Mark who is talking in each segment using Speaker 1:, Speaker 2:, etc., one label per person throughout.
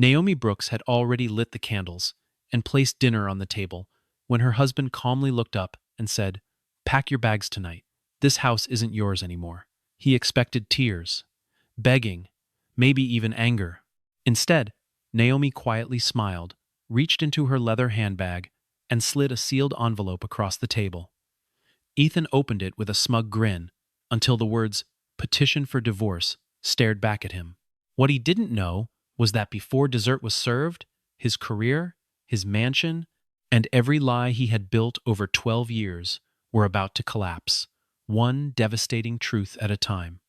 Speaker 1: Naomi Brooks had already lit the candles and placed dinner on the table when her husband calmly looked up and said, "Pack your bags tonight. This house isn't yours anymore." He expected tears, begging, maybe even anger. Instead, Naomi quietly smiled, reached into her leather handbag, and slid a sealed envelope across the table. Ethan opened it with a smug grin until the words "petition for divorce" stared back at him. What he didn't know was that before dessert was served, his career, his mansion, and every lie he had built over 12 years were about to collapse, one devastating truth at a time.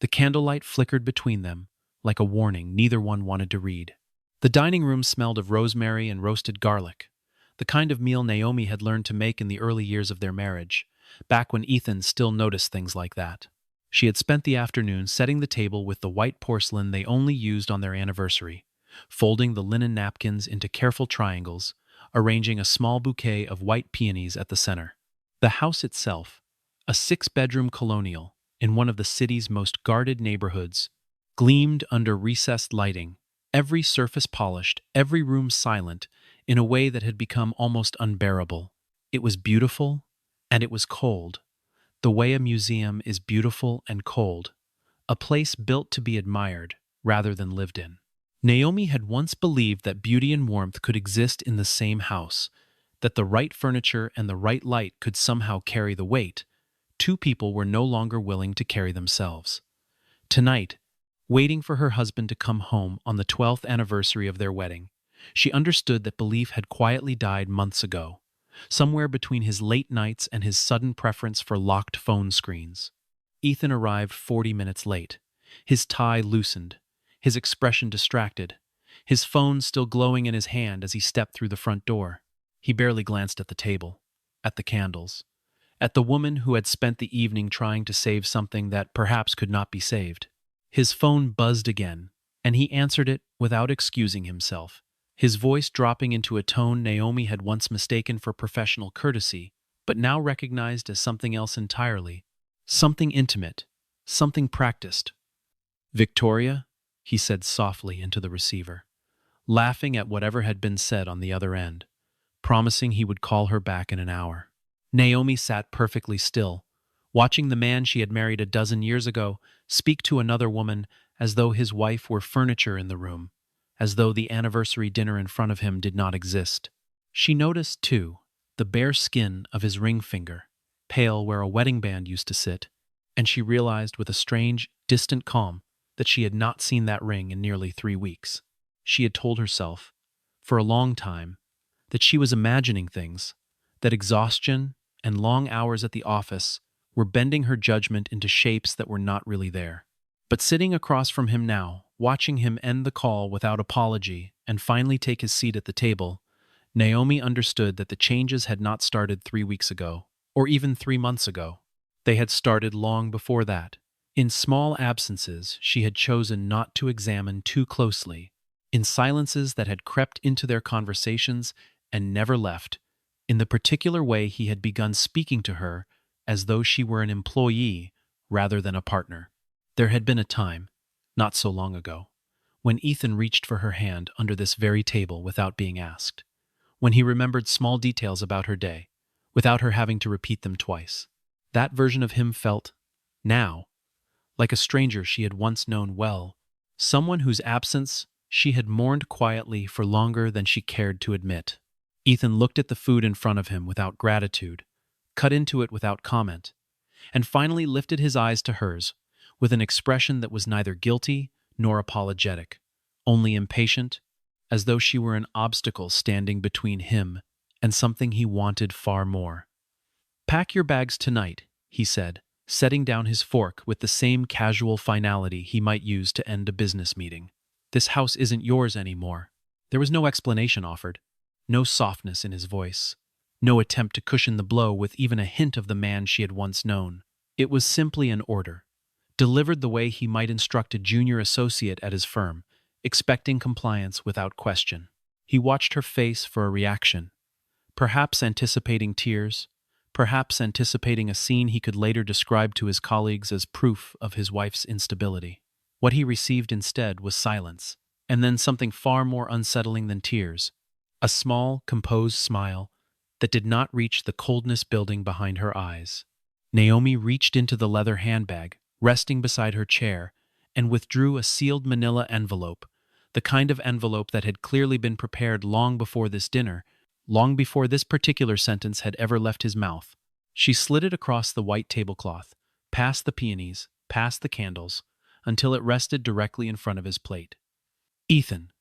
Speaker 1: The candlelight flickered between them, like a warning neither one wanted to read. The dining room smelled of rosemary and roasted garlic, the kind of meal Naomi had learned to make in the early years of their marriage, back when Ethan still noticed things like that. She had spent the afternoon setting the table with the white porcelain they only used on their anniversary, folding the linen napkins into careful triangles, arranging a small bouquet of white peonies at the center. The house itself, a 6-bedroom colonial in one of the city's most guarded neighborhoods, gleamed under recessed lighting, every surface polished, every room silent, in a way that had become almost unbearable. It was beautiful, and it was cold, the way a museum is beautiful and cold, a place built to be admired rather than lived in. Naomi had once believed that beauty and warmth could exist in the same house, that the right furniture and the right light could somehow carry the weight. Two people were no longer willing to carry themselves. Tonight, waiting for her husband to come home on the 12th anniversary of their wedding, she understood that belief had quietly died months ago, somewhere between his late nights and his sudden preference for locked phone screens. Ethan arrived 40 minutes late, his tie loosened, his expression distracted, his phone still glowing in his hand as he stepped through the front door. He barely glanced at the table, at the candles, at the woman who had spent the evening trying to save something that perhaps could not be saved. His phone buzzed again, and he answered it without excusing himself, his voice dropping into a tone Naomi had once mistaken for professional courtesy, but now recognized as something else entirely, something intimate, something practiced. "Victoria?" he said softly into the receiver, laughing at whatever had been said on the other end, promising he would call her back in an hour. Naomi sat perfectly still, watching the man she had married a dozen years ago speak to another woman as though his wife were furniture in the room, as though the anniversary dinner in front of him did not exist. She noticed, too, the bare skin of his ring finger, pale where a wedding band used to sit, and she realized with a strange, distant calm that she had not seen that ring in nearly 3 weeks. She had told herself, for a long time, that she was imagining things, that exhaustion and long hours at the office were bending her judgment into shapes that were not really there. But sitting across from him now, watching him end the call without apology and finally take his seat at the table, Naomi understood that the changes had not started 3 weeks ago, or even 3 months ago. They had started long before that, in small absences she had chosen not to examine too closely, in silences that had crept into their conversations and never left, in the particular way he had begun speaking to her as though she were an employee rather than a partner. There had been a time, not so long ago, when Ethan reached for her hand under this very table without being asked, when he remembered small details about her day, without her having to repeat them twice. That version of him felt, now, like a stranger she had once known well, someone whose absence she had mourned quietly for longer than she cared to admit. Ethan looked at the food in front of him without gratitude, cut into it without comment, and finally lifted his eyes to hers with an expression that was neither guilty nor apologetic, only impatient, as though she were an obstacle standing between him and something he wanted far more. "Pack your bags tonight," he said, setting down his fork with the same casual finality he might use to end a business meeting. "This house isn't yours anymore." There was no explanation offered, no softness in his voice, no attempt to cushion the blow with even a hint of the man she had once known. It was simply an order, delivered the way he might instruct a junior associate at his firm, expecting compliance without question. He watched her face for a reaction, perhaps anticipating tears, perhaps anticipating a scene he could later describe to his colleagues as proof of his wife's instability. What he received instead was silence, and then something far more unsettling than tears, a small, composed smile that did not reach the coldness building behind her eyes. Naomi reached into the leather handbag, resting beside her chair, and withdrew a sealed manila envelope, the kind of envelope that had clearly been prepared long before this dinner, long before this particular sentence had ever left his mouth. She slid it across the white tablecloth, past the peonies, past the candles, until it rested directly in front of his plate. "Ethan,"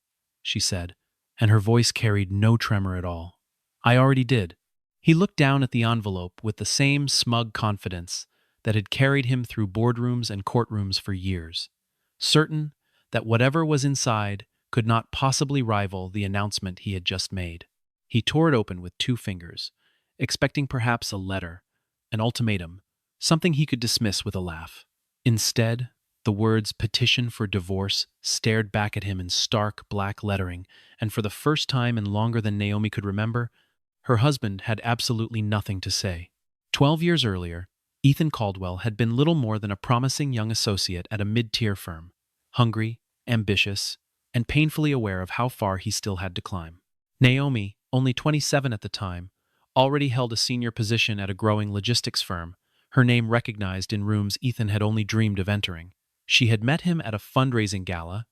Speaker 1: she said, and her voice carried no tremor at all. "I already did." He looked down at the envelope with the same smug confidence that had carried him through boardrooms and courtrooms for years, certain that whatever was inside could not possibly rival the announcement he had just made. He tore it open with 2 fingers, expecting perhaps a letter, an ultimatum, something he could dismiss with a laugh. Instead, the words "petition for divorce" stared back at him in stark black lettering, and for the first time in longer than Naomi could remember, her husband had absolutely nothing to say. 12 years earlier, Ethan Caldwell had been little more than a promising young associate at a mid-tier firm, hungry, ambitious, and painfully aware of how far he still had to climb. Naomi, only 27 at the time, already held a senior position at a growing logistics firm, her name recognized in rooms Ethan had only dreamed of entering. She had met him at a fundraising gala.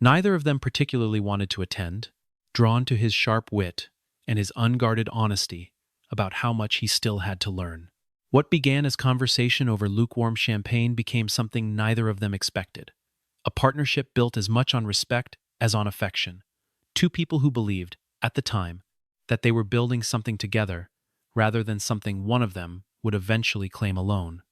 Speaker 1: Neither of them particularly wanted to attend, drawn to his sharp wit and his unguarded honesty about how much he still had to learn. What began as conversation over lukewarm champagne became something neither of them expected. A partnership built as much on respect as on affection. Two people who believed, at the time, that they were building something together rather than something one of them would eventually claim alone.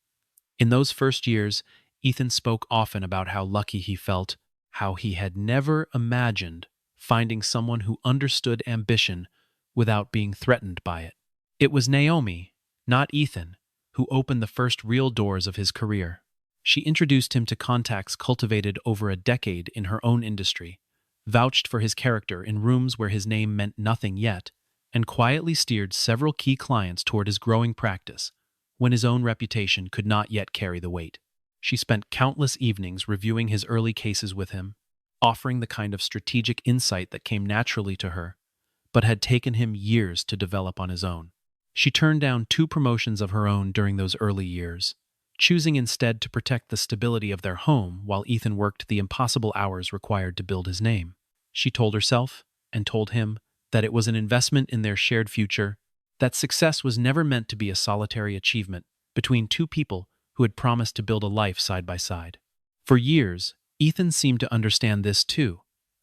Speaker 1: In those first years, Ethan spoke often about how lucky he felt, how he had never imagined finding someone who understood ambition without being threatened by it. It was Naomi, not Ethan, who opened the first real doors of his career. She introduced him to contacts cultivated over a decade in her own industry, vouched for his character in rooms where his name meant nothing yet, and quietly steered several key clients toward his growing practice when his own reputation could not yet carry the weight. She spent countless evenings reviewing his early cases with him, offering the kind of strategic insight that came naturally to her, but had taken him years to develop on his own. She turned down 2 promotions of her own during those early years, choosing instead to protect the stability of their home while Ethan worked the impossible hours required to build his name. She told herself, and told him, that it was an investment in their shared future, that success was never meant to be a solitary achievement between 2 people who had promised to build a life side by side. For years, Ethan seemed to understand this too,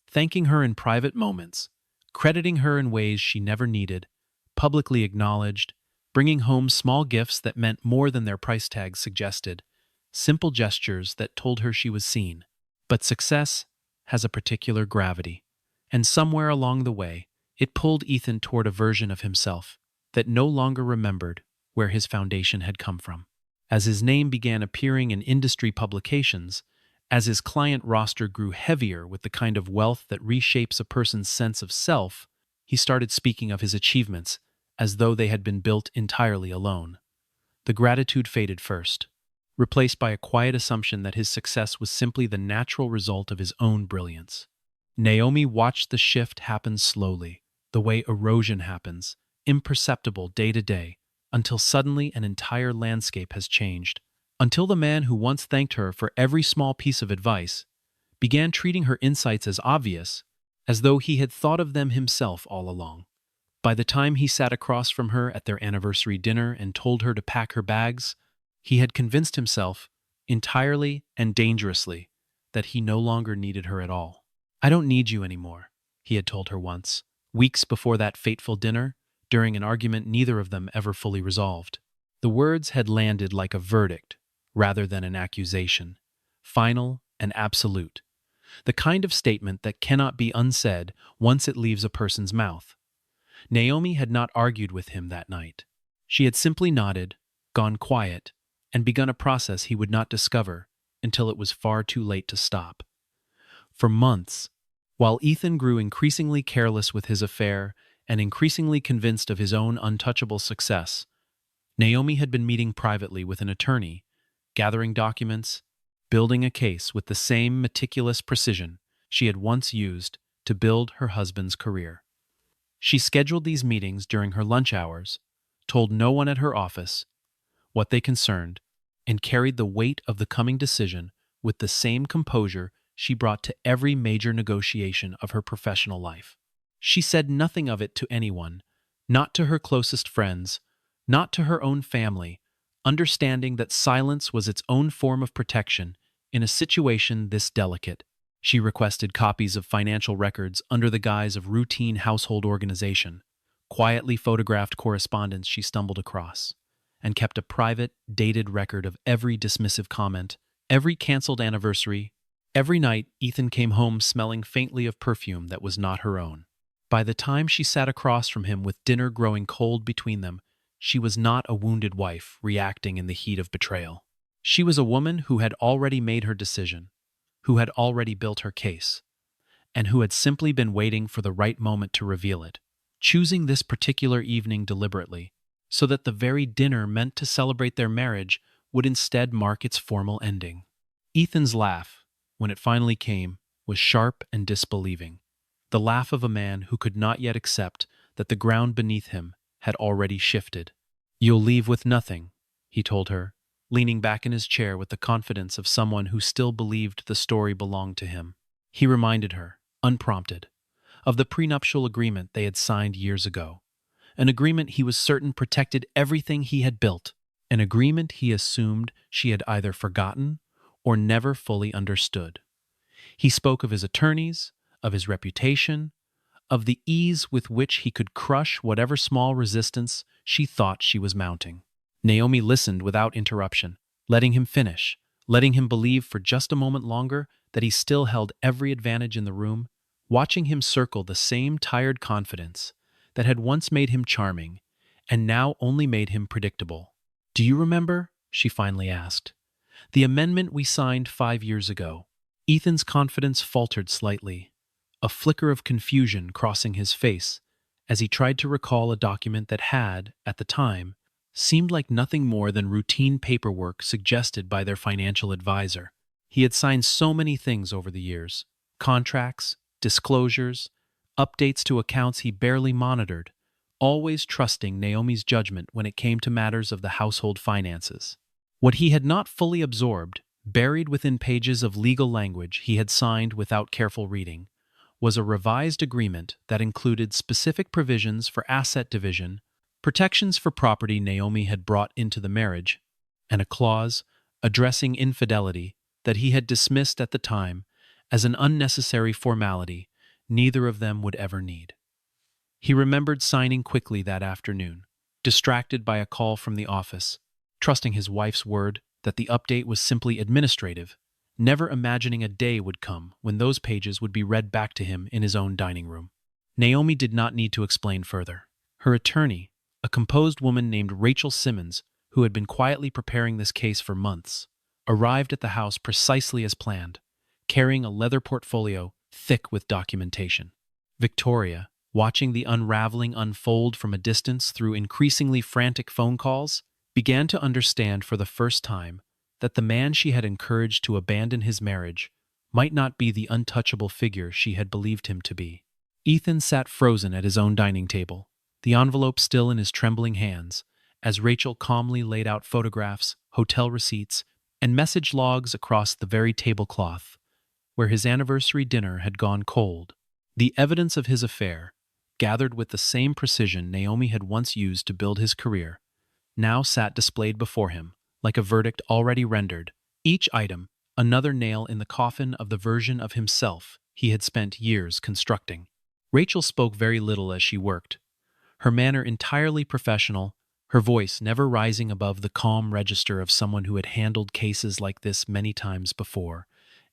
Speaker 1: thanking her in private moments, crediting her in ways she never needed, publicly acknowledged, bringing home small gifts that meant more than their price tags suggested, simple gestures that told her she was seen. But success has a particular gravity, and somewhere along the way, it pulled Ethan toward a version of himself that no longer remembered where his foundation had come from. As his name began appearing in industry publications, as his client roster grew heavier with the kind of wealth that reshapes a person's sense of self, he started speaking of his achievements as though they had been built entirely alone. The gratitude faded first, replaced by a quiet assumption that his success was simply the natural result of his own brilliance. Naomi watched the shift happen slowly, the way erosion happens, imperceptible day to day, until suddenly an entire landscape has changed, until the man who once thanked her for every small piece of advice began treating her insights as obvious, as though he had thought of them himself all along. By the time he sat across from her at their anniversary dinner and told her to pack her bags, he had convinced himself, entirely and dangerously, that he no longer needed her at all. "I don't need you anymore," he had told her once, weeks before that fateful dinner, during an argument neither of them ever fully resolved. The words had landed like a verdict, rather than an accusation, final and absolute, the kind of statement that cannot be unsaid once it leaves a person's mouth. Naomi had not argued with him that night. She had simply nodded, gone quiet, and begun a process he would not discover until it was far too late to stop. For months, while Ethan grew increasingly careless with his affair and increasingly convinced of his own untouchable success, Naomi had been meeting privately with an attorney, gathering documents, building a case with the same meticulous precision she had once used to build her husband's career. She scheduled these meetings during her lunch hours, told no one at her office what they concerned, and carried the weight of the coming decision with the same composure she brought to every major negotiation of her professional life. She said nothing of it to anyone, not to her closest friends, not to her own family, understanding that silence was its own form of protection in a situation this delicate. She requested copies of financial records under the guise of routine household organization, quietly photographed correspondence she stumbled across, and kept a private, dated record of every dismissive comment, every canceled anniversary. Every night, Ethan came home smelling faintly of perfume that was not her own. By the time she sat across from him with dinner growing cold between them, she was not a wounded wife reacting in the heat of betrayal. She was a woman who had already made her decision, who had already built her case, and who had simply been waiting for the right moment to reveal it, choosing this particular evening deliberately, so that the very dinner meant to celebrate their marriage would instead mark its formal ending. Ethan's laugh, when it finally came, was sharp and disbelieving, the laugh of a man who could not yet accept that the ground beneath him had already shifted. "You'll leave with nothing," he told her, leaning back in his chair with the confidence of someone who still believed the story belonged to him. He reminded her, unprompted, of the prenuptial agreement they had signed years ago, an agreement he was certain protected everything he had built, an agreement he assumed she had either forgotten or never fully understood. He spoke of his attorneys, of his reputation, of the ease with which he could crush whatever small resistance she thought she was mounting. Naomi listened without interruption, letting him finish, letting him believe for just a moment longer that he still held every advantage in the room, watching him circle the same tired confidence that had once made him charming and now only made him predictable. "Do you remember?" she finally asked. "The amendment we signed 5 years ago." Ethan's confidence faltered slightly, a flicker of confusion crossing his face as he tried to recall a document that had, at the time, seemed like nothing more than routine paperwork suggested by their financial advisor. He had signed so many things over the years: contracts, disclosures, updates to accounts he barely monitored, always trusting Naomi's judgment when it came to matters of the household finances. What he had not fully absorbed, buried within pages of legal language he had signed without careful reading, was a revised agreement that included specific provisions for asset division, protections for property Naomi had brought into the marriage, and a clause addressing infidelity that he had dismissed at the time as an unnecessary formality neither of them would ever need. He remembered signing quickly that afternoon, distracted by a call from the office, trusting his wife's word that the update was simply administrative, never imagining a day would come when those pages would be read back to him in his own dining room. Naomi did not need to explain further. Her attorney, a composed woman named Rachel Simmons, who had been quietly preparing this case for months, arrived at the house precisely as planned, carrying a leather portfolio thick with documentation. Victoria, watching the unraveling unfold from a distance through increasingly frantic phone calls, began to understand for the first time that the man she had encouraged to abandon his marriage might not be the untouchable figure she had believed him to be. Ethan sat frozen at his own dining table, the envelope still in his trembling hands, as Rachel calmly laid out photographs, hotel receipts, and message logs across the very tablecloth where his anniversary dinner had gone cold. The evidence of his affair, gathered with the same precision Naomi had once used to build his career, now sat displayed before him, like a verdict already rendered, each item another nail in the coffin of the version of himself he had spent years constructing. Rachel spoke very little as she worked, her manner entirely professional, her voice never rising above the calm register of someone who had handled cases like this many times before,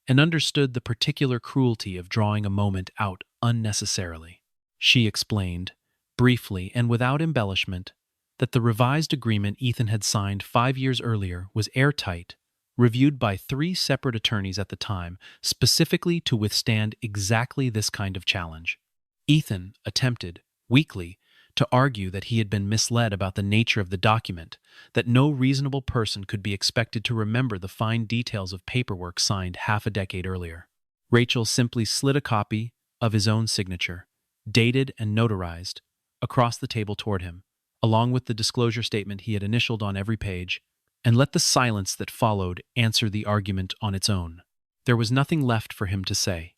Speaker 1: and understood the particular cruelty of drawing a moment out unnecessarily. She explained, briefly and without embellishment, that the revised agreement Ethan had signed 5 years earlier was airtight, reviewed by 3 separate attorneys at the time, specifically to withstand exactly this kind of challenge. Ethan attempted, weakly, to argue that he had been misled about the nature of the document, that no reasonable person could be expected to remember the fine details of paperwork signed half a decade earlier. Rachel simply slid a copy of his own signature, dated and notarized, across the table toward him, along with the disclosure statement he had initialed on every page, and let the silence that followed answer the argument on its own. There was nothing left for him to say,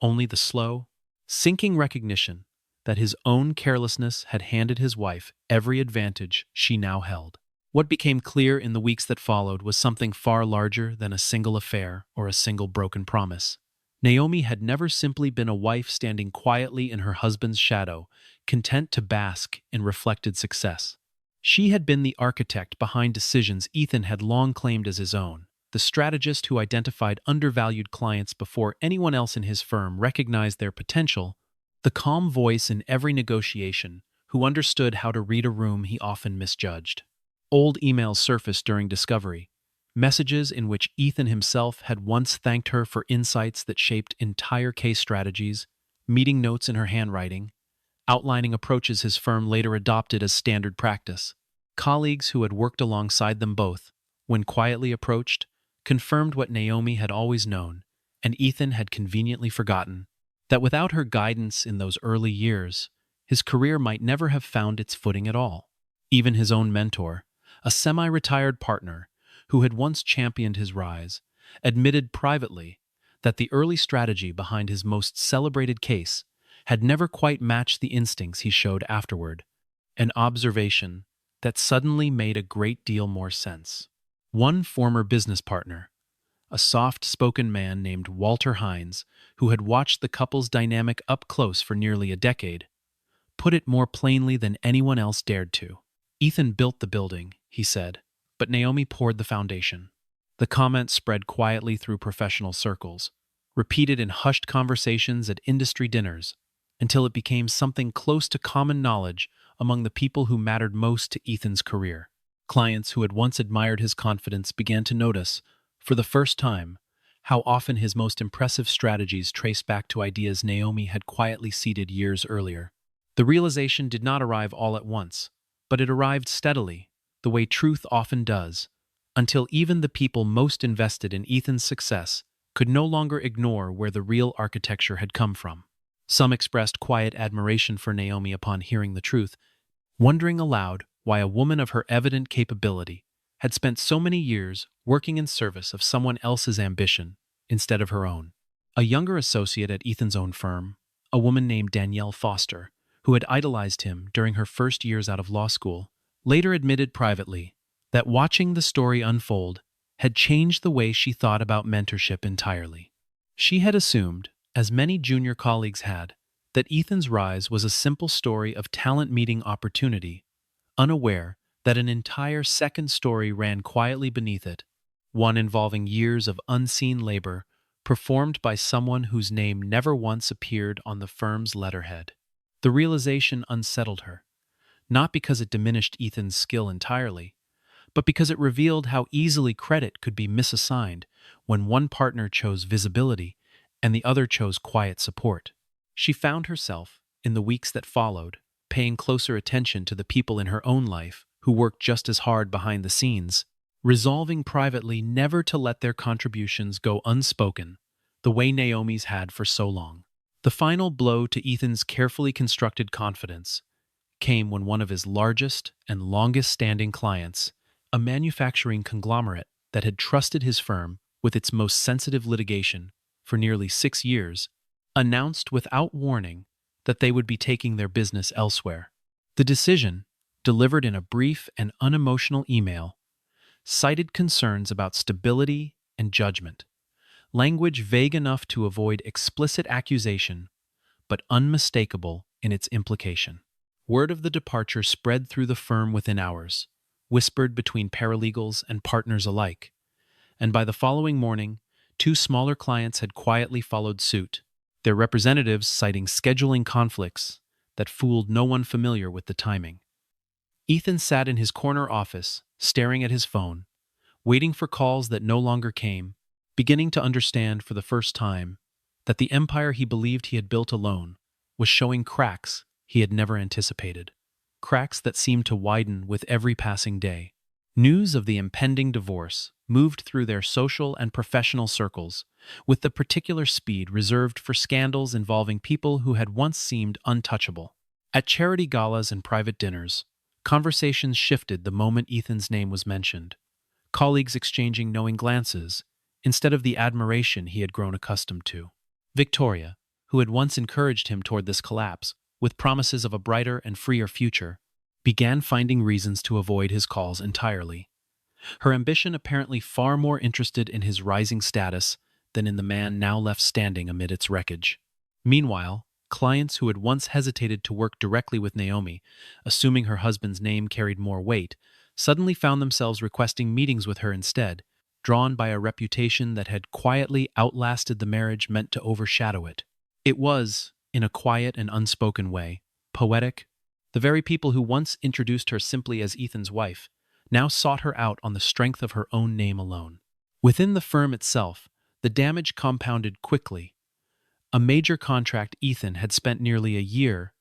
Speaker 1: only the slow, sinking recognition that his own carelessness had handed his wife every advantage she now held. What became clear in the weeks that followed was something far larger than a single affair or a single broken promise. Naomi had never simply been a wife standing quietly in her husband's shadow, content to bask in reflected success. She had been the architect behind decisions Ethan had long claimed as his own, the strategist who identified undervalued clients before anyone else in his firm recognized their potential, the calm voice in every negotiation who understood how to read a room he often misjudged. Old emails surfaced during discovery, messages in which Ethan himself had once thanked her for insights that shaped entire case strategies, meeting notes in her handwriting, outlining approaches his firm later adopted as standard practice. Colleagues who had worked alongside them both, when quietly approached, confirmed what Naomi had always known, and Ethan had conveniently forgotten, that without her guidance in those early years, his career might never have found its footing at all. Even his own mentor, a semi-retired partner who had once championed his rise, admitted privately that the early strategy behind his most celebrated case had never quite matched the instincts he showed afterward, an observation that suddenly made a great deal more sense. One former business partner, a soft-spoken man named Walter Hines, who had watched the couple's dynamic up close for nearly a decade, put it more plainly than anyone else dared to. Ethan built the building, he said, but Naomi poured the foundation. The comment spread quietly through professional circles, repeated in hushed conversations at industry dinners, until it became something close to common knowledge among the people who mattered most to Ethan's career. Clients who had once admired his confidence began to notice, for the first time, how often his most impressive strategies traced back to ideas Naomi had quietly seeded years earlier. The realization did not arrive all at once, but it arrived steadily, the way truth often does, until even the people most invested in Ethan's success could no longer ignore where the real architecture had come from. Some expressed quiet admiration for Naomi upon hearing the truth, wondering aloud why a woman of her evident capability had spent so many years working in service of someone else's ambition instead of her own. A younger associate at Ethan's own firm, a woman named Danielle Foster, who had idolized him during her first years out of law school, later admitted privately that watching the story unfold had changed the way she thought about mentorship entirely. She had assumed, as many junior colleagues had, that Ethan's rise was a simple story of talent meeting opportunity, unaware that an entire second story ran quietly beneath it, one involving years of unseen labor performed by someone whose name never once appeared on the firm's letterhead. The realization unsettled her, not because it diminished Ethan's skill entirely, but because it revealed how easily credit could be misassigned when one partner chose visibility and the other chose quiet support. She found herself, in the weeks that followed, paying closer attention to the people in her own life who worked just as hard behind the scenes, resolving privately never to let their contributions go unspoken, the way Naomi's had for so long. The final blow to Ethan's carefully constructed confidence came when one of his largest and longest-standing clients, a manufacturing conglomerate that had trusted his firm with its most sensitive litigation for nearly 6 years, announced without warning that they would be taking their business elsewhere. The decision, delivered in a brief and unemotional email, cited concerns about stability and judgment, language vague enough to avoid explicit accusation, but unmistakable in its implication. Word of the departure spread through the firm within hours, whispered between paralegals and partners alike, and by the following morning, 2 smaller clients had quietly followed suit, their representatives citing scheduling conflicts that fooled no one familiar with the timing. Ethan sat in his corner office, staring at his phone, waiting for calls that no longer came, beginning to understand for the first time that the empire he believed he had built alone was showing cracks he had never anticipated, cracks that seemed to widen with every passing day. News of the impending divorce moved through their social and professional circles, with the particular speed reserved for scandals involving people who had once seemed untouchable. At charity galas and private dinners, conversations shifted the moment Ethan's name was mentioned, colleagues exchanging knowing glances instead of the admiration he had grown accustomed to. Victoria, who had once encouraged him toward this collapse, with promises of a brighter and freer future, began finding reasons to avoid his calls entirely. Her ambition apparently far more interested in his rising status than in the man now left standing amid its wreckage. Meanwhile, clients who had once hesitated to work directly with Naomi, assuming her husband's name carried more weight, suddenly found themselves requesting meetings with her instead, drawn by a reputation that had quietly outlasted the marriage meant to overshadow it. It was, in a quiet and unspoken way, poetic. The very people who once introduced her simply as Ethan's wife now sought her out on the strength of her own name alone. Within the firm itself, the damage compounded quickly. A major contract Ethan had spent nearly a year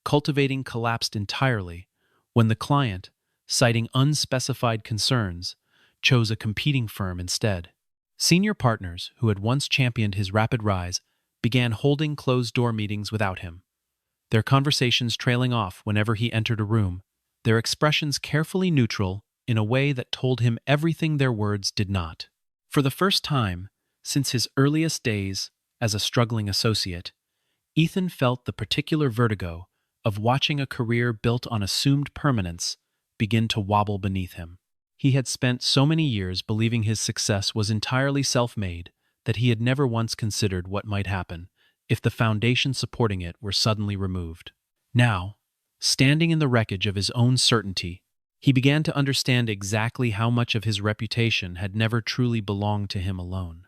Speaker 1: cultivating collapsed entirely when the client, citing unspecified concerns, chose a competing firm instead. Senior partners who had once championed his rapid rise began holding closed-door meetings without him, their conversations trailing off whenever he entered a room, their expressions carefully neutral in a way that told him everything their words did not. For the first time since his earliest days as a struggling associate, Ethan felt the particular vertigo of watching a career built on assumed permanence begin to wobble beneath him. He had spent so many years believing his success was entirely self-made that he had never once considered what might happen if the foundation supporting it were suddenly removed. Now, standing in the wreckage of his own certainty, he began to understand exactly how much of his reputation had never truly belonged to him alone,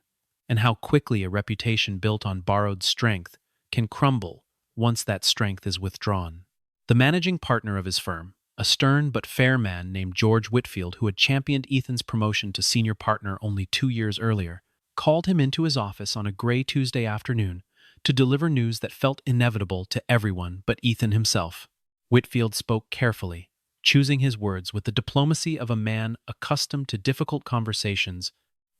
Speaker 1: and how quickly a reputation built on borrowed strength can crumble once that strength is withdrawn. The managing partner of his firm, a stern but fair man named George Whitfield, who had championed Ethan's promotion to senior partner only 2 years earlier, called him into his office on a gray Tuesday afternoon to deliver news that felt inevitable to everyone but Ethan himself. Whitfield spoke carefully, choosing his words with the diplomacy of a man accustomed to difficult conversations,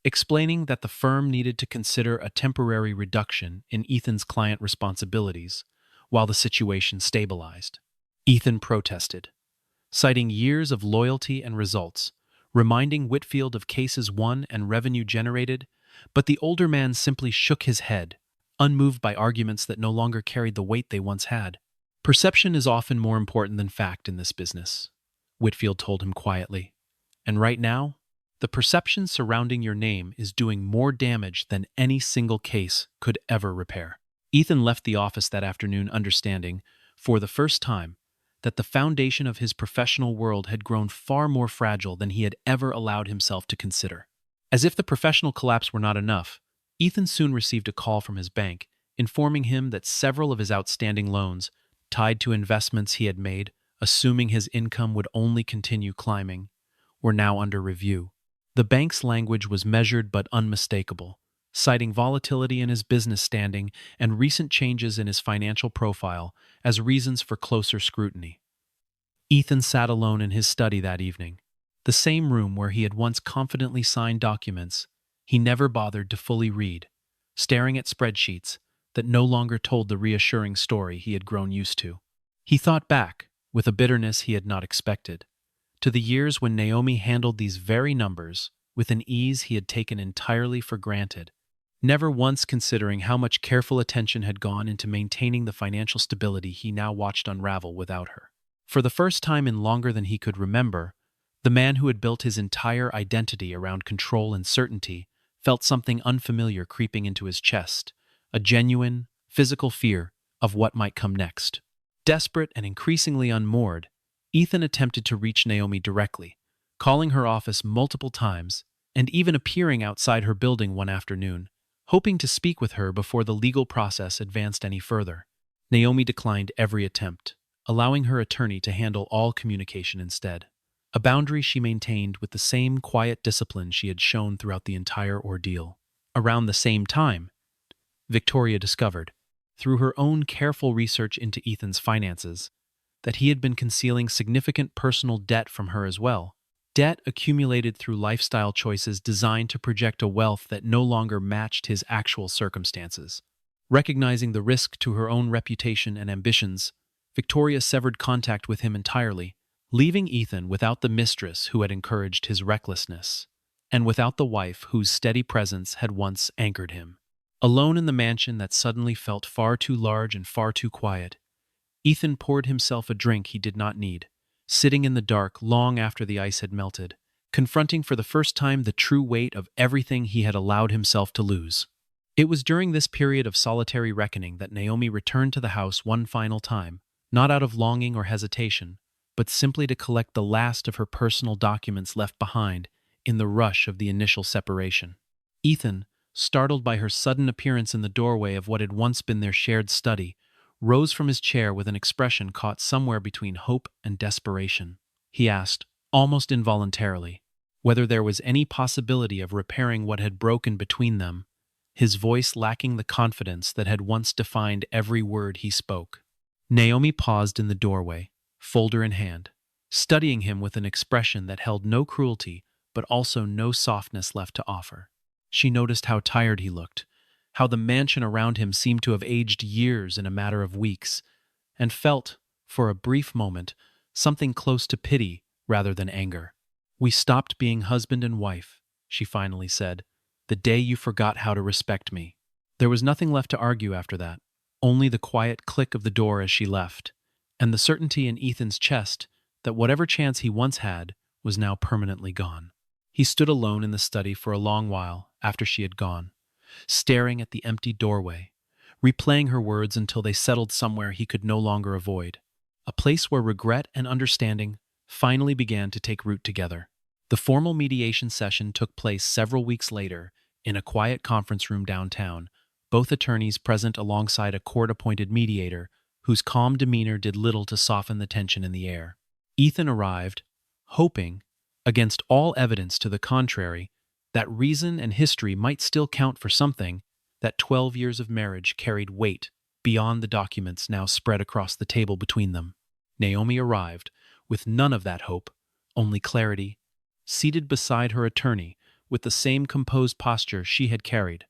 Speaker 1: explaining that the firm needed to consider a temporary reduction in Ethan's client responsibilities while the situation stabilized. Ethan protested, citing years of loyalty and results, reminding Whitfield of cases won and revenue generated, but the older man simply shook his head, unmoved by arguments that no longer carried the weight they once had. Perception is often more important than fact in this business, Whitfield told him quietly. And right now, the perception surrounding your name is doing more damage than any single case could ever repair. Ethan left the office that afternoon understanding, for the first time, that the foundation of his professional world had grown far more fragile than he had ever allowed himself to consider. As if the professional collapse were not enough, Ethan soon received a call from his bank, informing him that several of his outstanding loans, tied to investments he had made, assuming his income would only continue climbing, were now under review. The bank's language was measured but unmistakable, citing volatility in his business standing and recent changes in his financial profile as reasons for closer scrutiny. Ethan sat alone in his study that evening, the same room where he had once confidently signed documents he never bothered to fully read, staring at spreadsheets that no longer told the reassuring story he had grown used to. He thought back, with a bitterness he had not expected, to the years when Naomi handled these very numbers with an ease he had taken entirely for granted, never once considering how much careful attention had gone into maintaining the financial stability he now watched unravel without her. For the first time in longer than he could remember, the man who had built his entire identity around control and certainty felt something unfamiliar creeping into his chest, a genuine, physical fear of what might come next. Desperate and increasingly unmoored, Ethan attempted to reach Naomi directly, calling her office multiple times and even appearing outside her building one afternoon, hoping to speak with her before the legal process advanced any further. Naomi declined every attempt, allowing her attorney to handle all communication instead, a boundary she maintained with the same quiet discipline she had shown throughout the entire ordeal. Around the same time, Victoria discovered, through her own careful research into Ethan's finances, that he had been concealing significant personal debt from her as well. Debt accumulated through lifestyle choices designed to project a wealth that no longer matched his actual circumstances. Recognizing the risk to her own reputation and ambitions, Victoria severed contact with him entirely, leaving Ethan without the mistress who had encouraged his recklessness, and without the wife whose steady presence had once anchored him. Alone in the mansion that suddenly felt far too large and far too quiet, Ethan poured himself a drink he did not need, sitting in the dark long after the ice had melted, confronting for the first time the true weight of everything he had allowed himself to lose. It was during this period of solitary reckoning that Naomi returned to the house one final time, not out of longing or hesitation, but simply to collect the last of her personal documents left behind in the rush of the initial separation. Ethan, startled by her sudden appearance in the doorway of what had once been their shared study, rose from his chair with an expression caught somewhere between hope and desperation. He asked, almost involuntarily, whether there was any possibility of repairing what had broken between them, his voice lacking the confidence that had once defined every word he spoke. Naomi paused in the doorway, folder in hand, studying him with an expression that held no cruelty but also no softness left to offer. She noticed how tired he looked, how the mansion around him seemed to have aged years in a matter of weeks, and felt, for a brief moment, something close to pity rather than anger. "We stopped being husband and wife," she finally said, "the day you forgot how to respect me." There was nothing left to argue after that, only the quiet click of the door as she left, and the certainty in Ethan's chest that whatever chance he once had was now permanently gone. He stood alone in the study for a long while after she had gone, staring at the empty doorway, replaying her words until they settled somewhere he could no longer avoid, a place where regret and understanding finally began to take root together. The formal mediation session took place several weeks later in a quiet conference room downtown, both attorneys present alongside a court-appointed mediator whose calm demeanor did little to soften the tension in the air. Ethan arrived, hoping, against all evidence to the contrary, that reason and history might still count for something, that 12 years of marriage carried weight beyond the documents now spread across the table between them. Naomi arrived with none of that hope, only clarity, seated beside her attorney with the same composed posture she had carried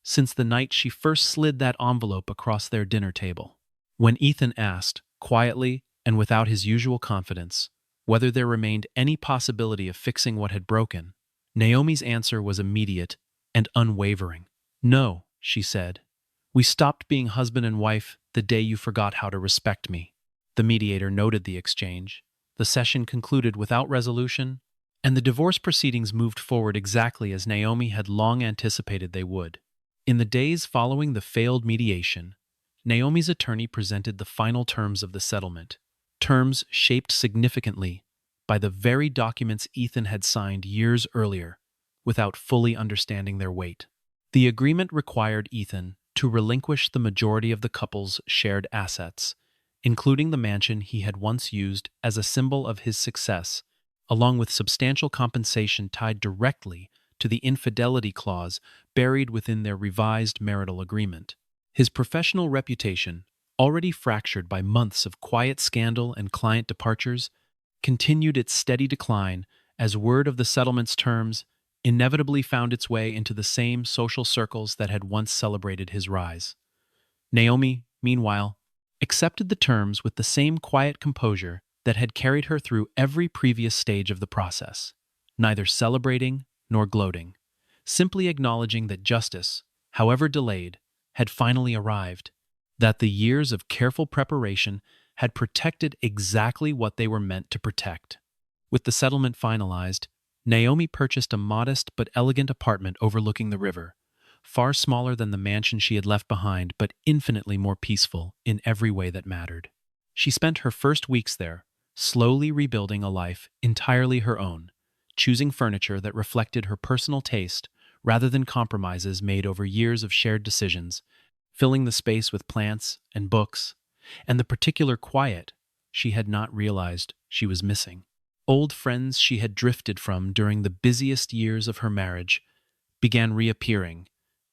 Speaker 1: since the night she first slid that envelope across their dinner table. When Ethan asked, quietly and without his usual confidence, whether there remained any possibility of fixing what had broken, Naomi's answer was immediate and unwavering. "No," she said. "We stopped being husband and wife the day you forgot how to respect me." The mediator noted the exchange. The session concluded without resolution, and the divorce proceedings moved forward exactly as Naomi had long anticipated they would. In the days following the failed mediation, Naomi's attorney presented the final terms of the settlement, terms shaped significantly by the very documents Ethan had signed years earlier, without fully understanding their weight. The agreement required Ethan to relinquish the majority of the couple's shared assets, including the mansion he had once used as a symbol of his success, along with substantial compensation tied directly to the infidelity clause buried within their revised marital agreement. His professional reputation, already fractured by months of quiet scandal and client departures, continued its steady decline as word of the settlement's terms inevitably found its way into the same social circles that had once celebrated his rise. Naomi, meanwhile, accepted the terms with the same quiet composure that had carried her through every previous stage of the process, neither celebrating nor gloating, simply acknowledging that justice, however delayed, had finally arrived, that the years of careful preparation had protected exactly what they were meant to protect. With the settlement finalized, Naomi purchased a modest but elegant apartment overlooking the river, far smaller than the mansion she had left behind, but infinitely more peaceful in every way that mattered. She spent her first weeks there, slowly rebuilding a life entirely her own, choosing furniture that reflected her personal taste rather than compromises made over years of shared decisions, filling the space with plants and books, and the particular quiet she had not realized she was missing. Old friends she had drifted from during the busiest years of her marriage began reappearing,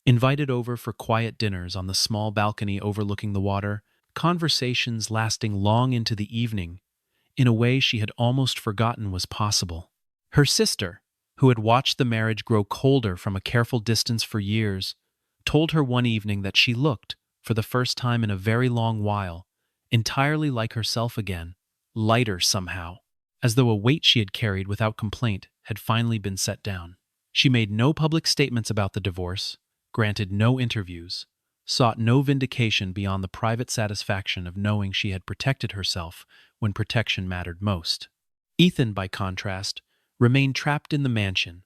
Speaker 1: invited over for quiet dinners on the small balcony overlooking the water, conversations lasting long into the evening, in a way she had almost forgotten was possible. Her sister, who had watched the marriage grow colder from a careful distance for years, told her one evening that she looked, for the first time in a very long while, entirely like herself again, lighter somehow, as though a weight she had carried without complaint had finally been set down. She made no public statements about the divorce, granted no interviews, sought no vindication beyond the private satisfaction of knowing she had protected herself when protection mattered most. Ethan, by contrast, remained trapped in the mansion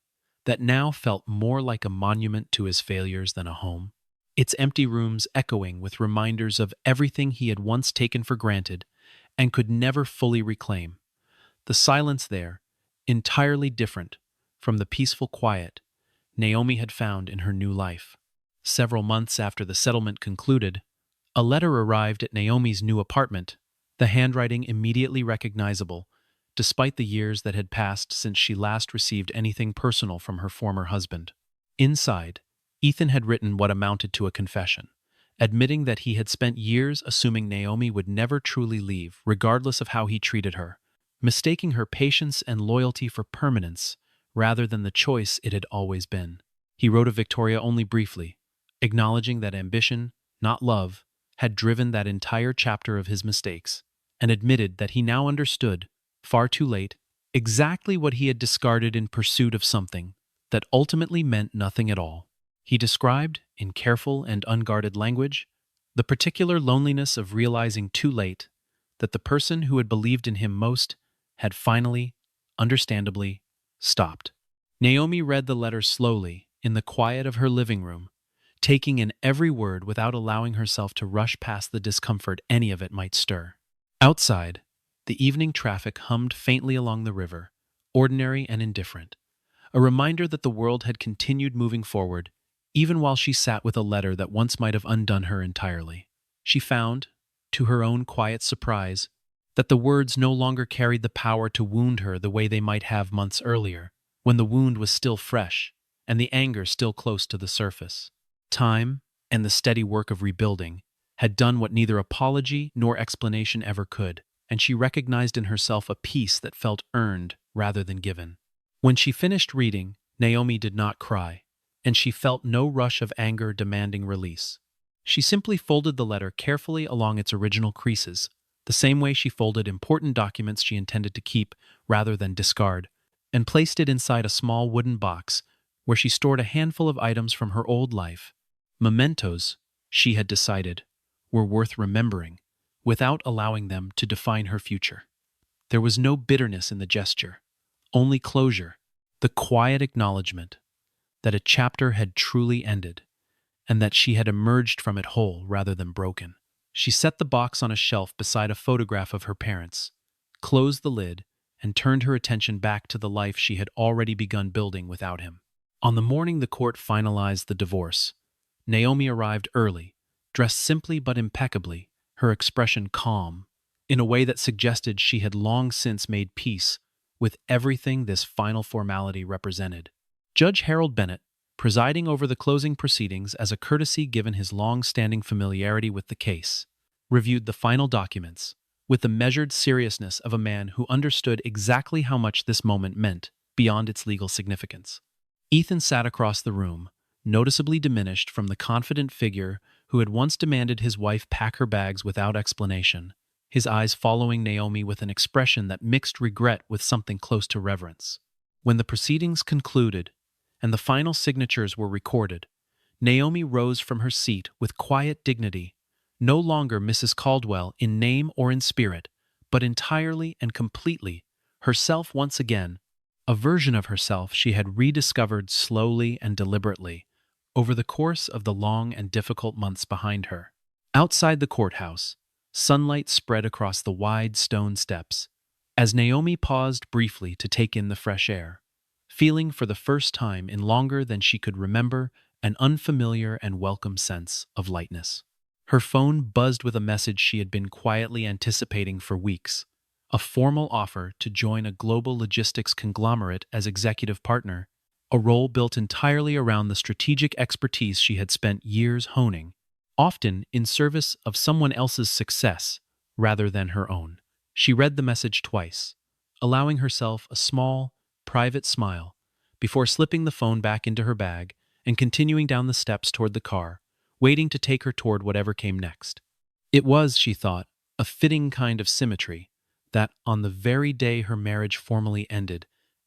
Speaker 1: that now felt more like a monument to his failures than a home, its empty rooms echoing with reminders of everything he had once taken for granted and could never fully reclaim. The silence there, entirely different from the peaceful quiet Naomi had found in her new life. Several months after the settlement concluded, a letter arrived at Naomi's new apartment, the handwriting immediately recognizable, despite the years that had passed since she last received anything personal from her former husband. Inside, Ethan had written what amounted to a confession, admitting that he had spent years assuming Naomi would never truly leave, regardless of how he treated her, mistaking her patience and loyalty for permanence rather than the choice it had always been. He wrote of Victoria only briefly, acknowledging that ambition, not love, had driven that entire chapter of his mistakes, and admitted that he now understood, far too late, exactly what he had discarded in pursuit of something that ultimately meant nothing at all. He described, in careful and unguarded language, the particular loneliness of realizing too late that the person who had believed in him most had finally, understandably, stopped. Naomi read the letter slowly in the quiet of her living room, taking in every word without allowing herself to rush past the discomfort any of it might stir. Outside, the evening traffic hummed faintly along the river, ordinary and indifferent, a reminder that the world had continued moving forward, even while she sat with a letter that once might have undone her entirely. She found, to her own quiet surprise, that the words no longer carried the power to wound her the way they might have months earlier, when the wound was still fresh and the anger still close to the surface. Time, and the steady work of rebuilding, had done what neither apology nor explanation ever could, and she recognized in herself a peace that felt earned rather than given. When she finished reading, Naomi did not cry, and she felt no rush of anger demanding release. She simply folded the letter carefully along its original creases, the same way she folded important documents she intended to keep rather than discard, and placed it inside a small wooden box where she stored a handful of items from her old life. Mementos, she had decided, were worth remembering, without allowing them to define her future. There was no bitterness in the gesture, only closure, the quiet acknowledgement that a chapter had truly ended, and that she had emerged from it whole rather than broken. She set the box on a shelf beside a photograph of her parents, closed the lid, and turned her attention back to the life she had already begun building without him. On the morning the court finalized the divorce, Naomi arrived early, dressed simply but impeccably, her expression calm, in a way that suggested she had long since made peace with everything this final formality represented. Judge Harold Bennett, presiding over the closing proceedings as a courtesy given his long-standing familiarity with the case, reviewed the final documents with the measured seriousness of a man who understood exactly how much this moment meant beyond its legal significance. Ethan sat across the room, noticeably diminished from the confident figure who had once demanded his wife pack her bags without explanation, his eyes following Naomi with an expression that mixed regret with something close to reverence. When the proceedings concluded and the final signatures were recorded, Naomi rose from her seat with quiet dignity, no longer Mrs. Caldwell in name or in spirit, but entirely and completely herself once again, a version of herself she had rediscovered slowly and deliberately over the course of the long and difficult months behind her. Outside the courthouse, sunlight spread across the wide stone steps as Naomi paused briefly to take in the fresh air, feeling for the first time in longer than she could remember an unfamiliar and welcome sense of lightness. Her phone buzzed with a message she had been quietly anticipating for weeks, a formal offer to join a global logistics conglomerate as executive partner, a role built entirely around the strategic expertise she had spent years honing, often in service of someone else's success rather than her own. She read the message twice, allowing herself a small, private smile before slipping the phone back into her bag and continuing down the steps toward the car, waiting to take her toward whatever came next. It was, she thought, a fitting kind of symmetry that, on the very day her marriage formally ended,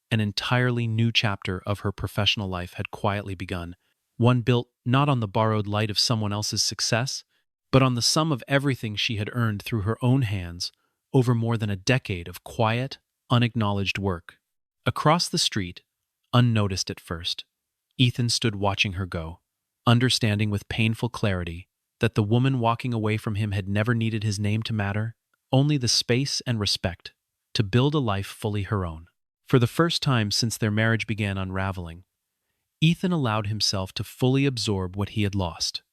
Speaker 1: an entirely new chapter of her professional life had quietly begun, one built not on the borrowed light of someone else's success, but on the sum of everything she had earned through her own hands over more than a decade of quiet, unacknowledged work. Across the street, unnoticed at first, Ethan stood watching her go, understanding with painful clarity that the woman walking away from him had never needed his name to matter, only the space and respect to build a life fully her own. For the first time since their marriage began unraveling, Ethan allowed himself to fully absorb what he had lost.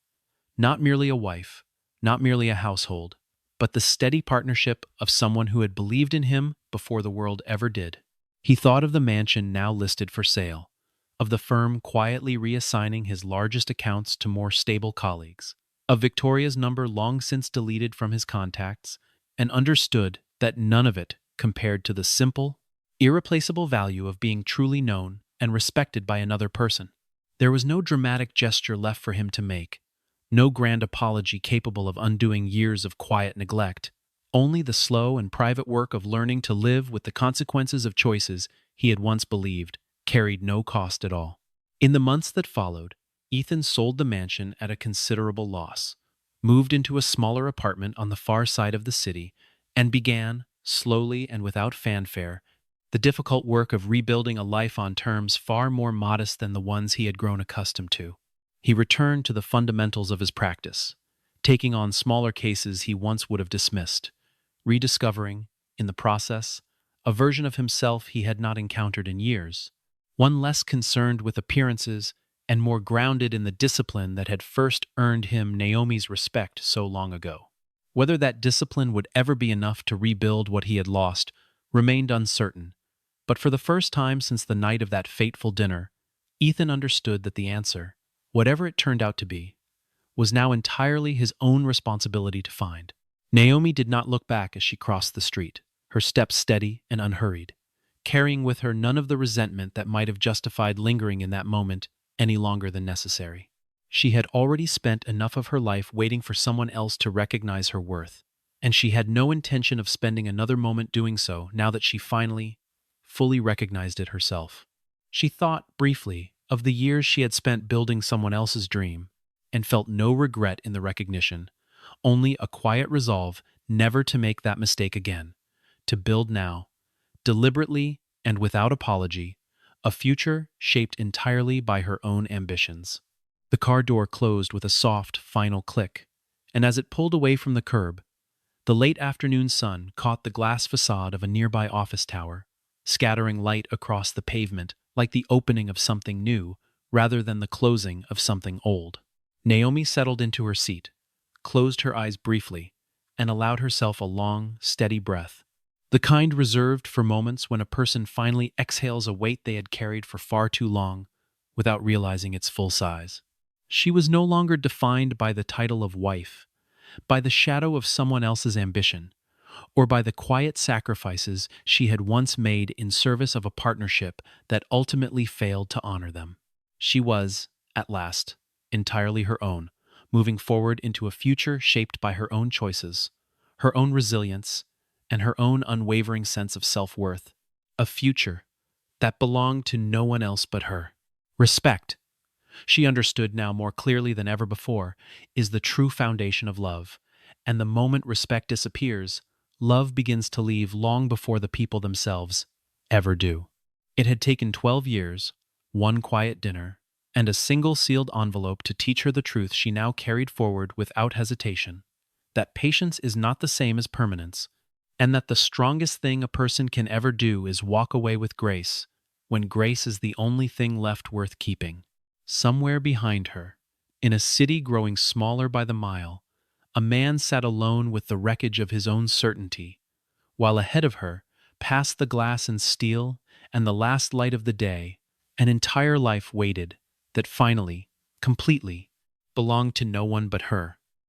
Speaker 1: Not merely a wife, not merely a household, but the steady partnership of someone who had believed in him before the world ever did. He thought of the mansion now listed for sale, of the firm quietly reassigning his largest accounts to more stable colleagues, of Victoria's number long since deleted from his contacts, and understood that none of it compared to the simple, irreplaceable value of being truly known and respected by another person. There was no dramatic gesture left for him to make, no grand apology capable of undoing years of quiet neglect, only the slow and private work of learning to live with the consequences of choices he had once believed carried no cost at all. In the months that followed, Ethan sold the mansion at a considerable loss, moved into a smaller apartment on the far side of the city, and began, slowly and without fanfare, the difficult work of rebuilding a life on terms far more modest than the ones he had grown accustomed to. He returned to the fundamentals of his practice, taking on smaller cases he once would have dismissed, rediscovering, in the process, a version of himself he had not encountered in years, one less concerned with appearances and more grounded in the discipline that had first earned him Naomi's respect so long ago. Whether that discipline would ever be enough to rebuild what he had lost remained uncertain, but for the first time since the night of that fateful dinner, Ethan understood that the answer, whatever it turned out to be, was now entirely his own responsibility to find. Naomi did not look back as she crossed the street, her steps steady and unhurried, carrying with her none of the resentment that might have justified lingering in that moment any longer than necessary. She had already spent enough of her life waiting for someone else to recognize her worth, and she had no intention of spending another moment doing so now that she finally, fully recognized it herself. She thought, briefly, of the years she had spent building someone else's dream, and felt no regret in the recognition, only a quiet resolve never to make that mistake again, to build now, deliberately and without apology, a future shaped entirely by her own ambitions. The car door closed with a soft, final click, and as it pulled away from the curb, the late afternoon sun caught the glass facade of a nearby office tower, scattering light across the pavement like the opening of something new rather than the closing of something old. Naomi settled into her seat, closed her eyes briefly, and allowed herself a long, steady breath, the kind reserved for moments when a person finally exhales a weight they had carried for far too long without realizing its full size. She was no longer defined by the title of wife, by the shadow of someone else's ambition, or by the quiet sacrifices she had once made in service of a partnership that ultimately failed to honor them. She was, at last, entirely her own, moving forward into a future shaped by her own choices, her own resilience, and her own unwavering sense of self-worth, a future that belonged to no one else but her. Respect, she understood now more clearly than ever before, is the true foundation of love, and the moment respect disappears, love begins to leave long before the people themselves ever do. It had taken 12 years, one quiet dinner, and a single sealed envelope to teach her the truth she now carried forward without hesitation, that patience is not the same as permanence, and that the strongest thing a person can ever do is walk away with grace, when grace is the only thing left worth keeping. Somewhere behind her, in a city growing smaller by the mile, a man sat alone with the wreckage of his own certainty, while ahead of her, past the glass and steel and the last light of the day, an entire life waited that finally, completely, belonged to no one but her.